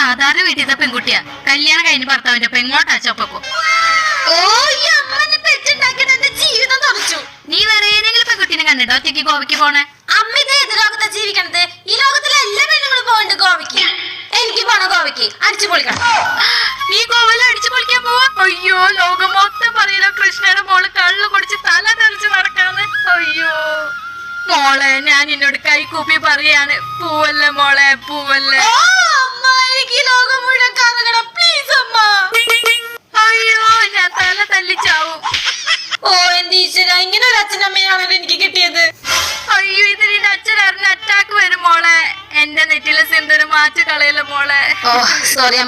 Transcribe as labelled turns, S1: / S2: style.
S1: സാധാരണ വീട്ടിലത്തെ പെൺകുട്ടിയാ. കല്യാണം കഴിഞ്ഞ് ഭർത്താവിന്റെ പെങ്ങോട്ടാ ചൊപ്പക്കോ.
S2: ഓ ഈ അമ്മനെ പെറ്റുണ്ടാക്കിയിട്ട് എന്റെ ജീവിതം തുറച്ചു.
S1: നീ വേറെ ഏതെങ്കിലും പെൺകുട്ടീനെ കണ്ടിട്ടോ ഒറ്റയ്ക്ക് ഗോവയ്ക്ക് പോണേ?
S2: അമ്മ ഇത് ഏത് ലോകത്താ ജീവിക്കണത്? ഈ ലോകത്തിലെ എല്ലാ പെണ്ണുങ്ങളും പോകണ്ട് ഗോവയ്ക്ക്. എനിക്ക് പോണോ ഗോവയ്ക്ക്? അടിച്ചു പൊളിക്കണം.
S1: നീ ഗോവയിൽ അടിച്ചു പൊളിക്കാൻ പോവാ? അയ്യോ, ലോകം മൊത്തം പറയലോ കൃഷ്ണയുടെ മോള് കള്ളു കുടിച്ച് തല തെറിച്ച് നടക്കാന്ന്. അയ്യോ മോളെ, ഞാൻ എന്നോട് കൈകൂപ്പി പറയാണ്, പൂവല്ലേ മോളെ, പൂവല്ലേ.
S2: ഓ അമ്മ, എനിക്ക് ഈ ലോകം മുഴുവൻ കാണണം പ്ലീസ് അമ്മ.
S1: അയ്യോ, ഞാൻ തല തല്ലിച്ചാവും.
S2: ഓ എന്റെ ഈശ്വര, ഇങ്ങനെ ഒരു അച്ഛനമ്മയാണല്ലോ എനിക്ക് കിട്ടിയത്.
S1: അയ്യോ, ഇത് നിന്റെ അച്ഛനറിഞ്ഞ അറ്റാക്ക് വരും മോളെ. എന്റെ നെറ്റിലെ സിന്ദൂരം മാറ്റി കളയല്ലോ മോളെ.
S2: ഓ സോറി അമ്മ.